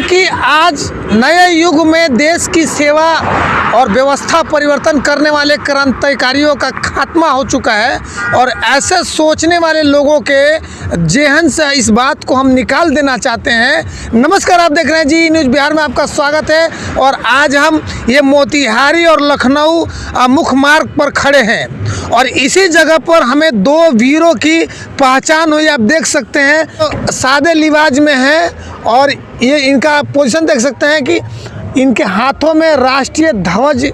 कि आज नए युग में देश की सेवा और व्यवस्था परिवर्तन करने वाले क्रांतिकारियों का खात्मा हो चुका है और ऐसे सोचने वाले लोगों के जेहन से इस बात को हम निकाल देना चाहते हैं। नमस्कार, आप देख रहे हैं जी न्यूज़ बिहार में, आपका स्वागत है। और आज हम ये मोतिहारी और लखनऊ मुख्य मार्ग पर खड़े हैं और इसी जगह पर हमें दो वीरों की पहचान हुई। आप देख सकते हैं तो सादे लिबाज में हैं और ये इनका पोजीशन देख सकते हैं कि इनके हाथों में राष्ट्रीय ध्वज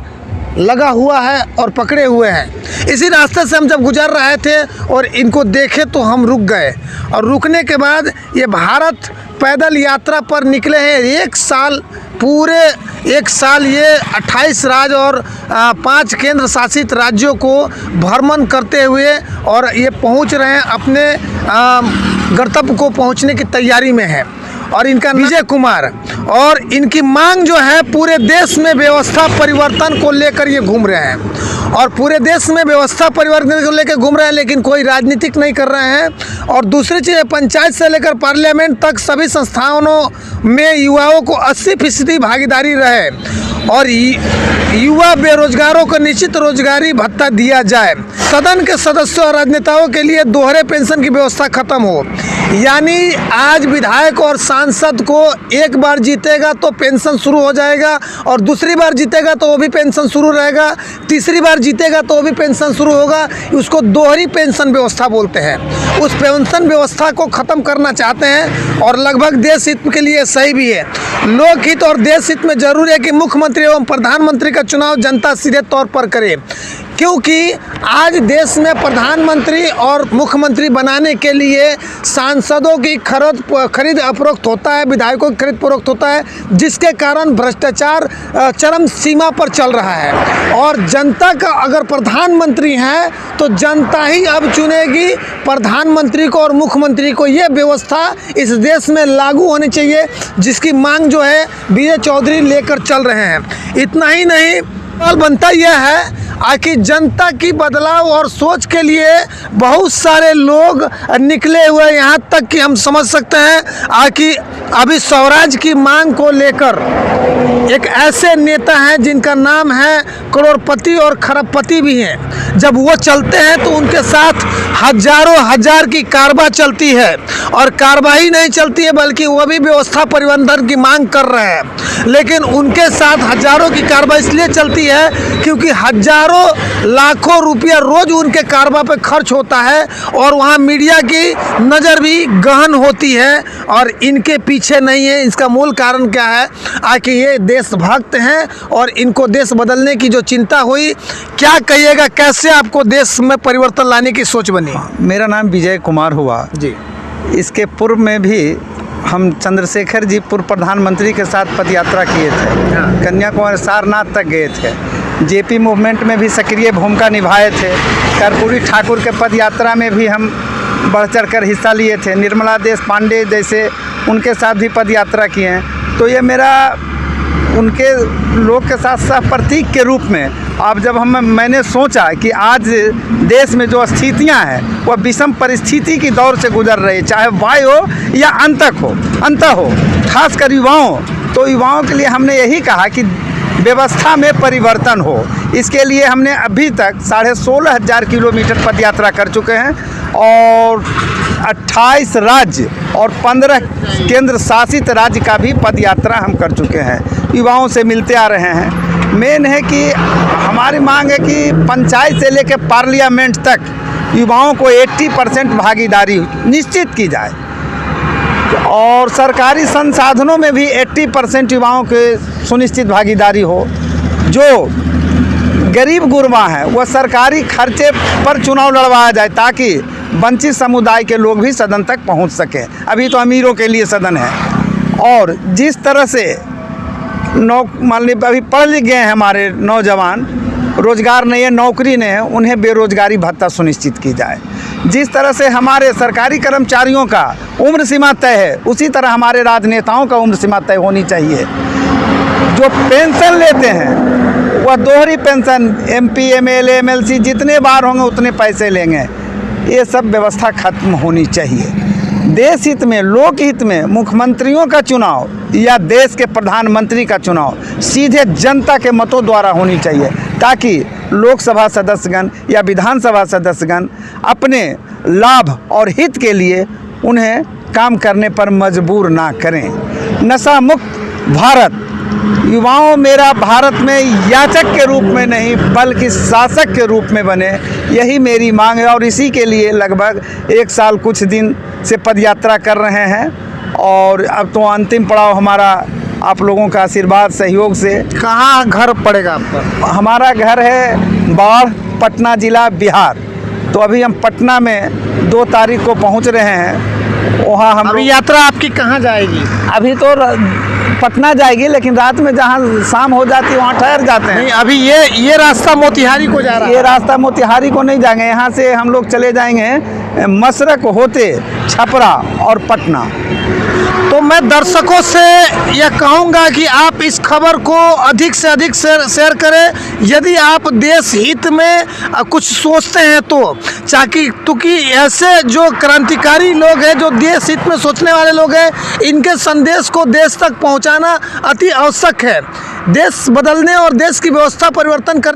लगा हुआ है और पकड़े हुए हैं। इसी रास्ते से हम जब गुजर रहे थे और इनको देखे तो हम रुक गए और रुकने के बाद ये भारत पैदल यात्रा पर निकले हैं। पूरे एक साल ये 28 राज्य और 5 केंद्र शासित राज्यों को भ्रमण करते हुए और ये पहुंच रहे हैं अपने गंतव्य को पहुंचने की तैयारी में है। और इनका विजय कुमार और इनकी मांग जो है पूरे देश में व्यवस्था परिवर्तन को लेकर ये घूम रहे हैं और पूरे देश में व्यवस्था परिवर्तन को लेकर घूम रहे हैं, लेकिन कोई राजनीतिक नहीं कर रहे हैं। और दूसरी चीज़, पंचायत से लेकर पार्लियामेंट तक सभी संस्थानों में युवाओं को 80% भागीदारी रहे और युवा बेरोजगारों को निश्चित रोजगारी भत्ता दिया जाए। सदन के सदस्यों और राजनेताओं के लिए दोहरे पेंशन की व्यवस्था खत्म हो, यानी आज विधायक और सांसद को एक बार जीतेगा तो पेंशन शुरू हो जाएगा और दूसरी बार जीतेगा तो वो भी पेंशन शुरू रहेगा, तीसरी बार जीतेगा तो वो भी पेंशन शुरू होगा। उसको दोहरी पेंशन व्यवस्था बोलते हैं। उस पेंशन व्यवस्था को ख़त्म करना चाहते हैं और लगभग देश हित के लिए सही भी है। लोकहित और देश हित में जरूरी है कि मुख्यमंत्री एवं प्रधानमंत्री का चुनाव जनता सीधे तौर पर करे, क्योंकि आज देश में प्रधानमंत्री और मुख्यमंत्री बनाने के लिए सांसदों की खरीद उपरोक्त होता है, विधायकों की खरीद उपरोक्त होता है, जिसके कारण भ्रष्टाचार चरम सीमा पर चल रहा है। और जनता का अगर प्रधानमंत्री है तो जनता ही अब चुनेगी प्रधानमंत्री को और मुख्यमंत्री को। ये व्यवस्था इस देश में लागू होनी चाहिए, जिसकी मांग जो है विजय चौधरी लेकर चल रहे हैं। इतना ही नहीं, सवाल बनता यह है कि जनता की बदलाव और सोच के लिए बहुत सारे लोग निकले हुए, यहाँ तक कि हम समझ सकते हैं कि अभी स्वराज की मांग को लेकर एक ऐसे नेता हैं जिनका नाम है करोड़पति और खरबपति भी हैं। जब वो चलते हैं तो उनके साथ हजारों हजार की कारवाई चलती है और कार्रवाई नहीं चलती है, बल्कि वो भी व्यवस्था परिवर्तन की मांग कर रहे हैं। लेकिन उनके साथ हजारों की कार्रवाई इसलिए चलती है क्योंकि हजारों लाखों रुपया रोज उनके कारवा पे खर्च होता है और वहाँ मीडिया की नज़र भी गहन होती है और इनके पीछे नहीं है। इसका मूल कारण क्या है कि ये देशभक्त हैं और इनको देश बदलने की जो चिंता हुई, क्या कहिएगा, कैसे आपको देश में परिवर्तन लाने की सोच बनी? मेरा नाम विजय कुमार हुआ जी। इसके पूर्व में भी हम चंद्रशेखर जी पूर्व प्रधानमंत्री के साथ पदयात्रा किए थे, कन्याकुमारी सारनाथ तक गए थे। जेपी मूवमेंट में भी सक्रिय भूमिका निभाए थे। कर्पूरी ठाकुर के पदयात्रा में भी हम बढ़ चढ़ कर हिस्सा लिए थे। निर्मला देश पांडे जैसे उनके साथ भी पदयात्रा किए हैं। तो ये मेरा उनके लोग के साथ सह प्रतीक के रूप में अब जब मैंने सोचा कि आज देश में जो स्थितियां हैं वह विषम परिस्थिति की दौर से गुजर रही है, चाहे वाय हो या अंत हो, खासकर युवाओं, तो युवाओं के लिए हमने यही कहा कि व्यवस्था में परिवर्तन हो। इसके लिए हमने अभी तक 16,500 किलोमीटर पदयात्रा कर चुके हैं और 28 राज्य और 15 केंद्र शासित राज्य का भी पदयात्रा हम कर चुके हैं। युवाओं से मिलते आ रहे हैं। मेन है कि हमारी मांग है कि पंचायत से लेकर पार्लियामेंट तक युवाओं को 80% भागीदारी निश्चित की जाए और सरकारी संसाधनों में भी 80% युवाओं के सुनिश्चित भागीदारी हो। जो गरीब गुरबा हैं वह सरकारी खर्चे पर चुनाव लड़वाया जाए ताकि वंचित समुदाय के लोग भी सदन तक पहुंच सकें। अभी तो अमीरों के लिए सदन है। और जिस तरह से मान ली अभी पढ़ लिख गए हैं हमारे नौजवान, रोज़गार नहीं है, नौकरी नहीं है, उन्हें बेरोजगारी भत्ता सुनिश्चित की जाए। जिस तरह से हमारे सरकारी कर्मचारियों का उम्र सीमा तय है, उसी तरह हमारे राजनेताओं का उम्र सीमा तय होनी चाहिए। जो पेंशन लेते हैं वह दोहरी पेंशन, MP, MLA, MLC जितने बार होंगे उतने पैसे लेंगे। ये सब व्यवस्था खत्म होनी चाहिए। देश हित में, लोकहित में मुख्यमंत्रियों का चुनाव या देश के प्रधानमंत्री का चुनाव सीधे जनता के मतों द्वारा होनी चाहिए, ताकि लोकसभा सदस्यगण या विधानसभा सदस्यगण अपने लाभ और हित के लिए उन्हें काम करने पर मजबूर ना करें। नशा मुक्त भारत, युवाओं मेरा भारत में याचक के रूप में नहीं बल्कि शासक के रूप में बने, यही मेरी मांग है। और इसी के लिए लगभग 1 साल कुछ दिन से पदयात्रा कर रहे हैं और अब तो अंतिम पड़ाव हमारा आप लोगों का आशीर्वाद सहयोग से। कहाँ घर पड़ेगा आपका? हमारा घर है बाढ़, पटना जिला, बिहार। तो अभी हम पटना में 2 तारीख को पहुंच रहे हैं। वहाँ हम अभी यात्रा आपकी कहाँ जाएगी? अभी तो पटना जाएगी, लेकिन रात में जहाँ शाम हो जाती है वहाँ ठहर जाते हैं। नहीं, अभी ये रास्ता मोतिहारी को जा रहा है। ये रास्ता मोतिहारी को नहीं जाएंगे, यहाँ से हम लोग चले जाएंगे मसरक होते छपरा और पटना। तो मैं दर्शकों से यह कहूँगा कि आप इस खबर को अधिक से अधिक शेयर करें। यदि आप देश हित में कुछ सोचते हैं तो क्योंकि ऐसे जो क्रांतिकारी लोग हैं, जो देश हित में सोचने वाले लोग हैं, इनके संदेश को देश तक पहुंचाना अति आवश्यक है। देश बदलने और देश की व्यवस्था परिवर्तन करने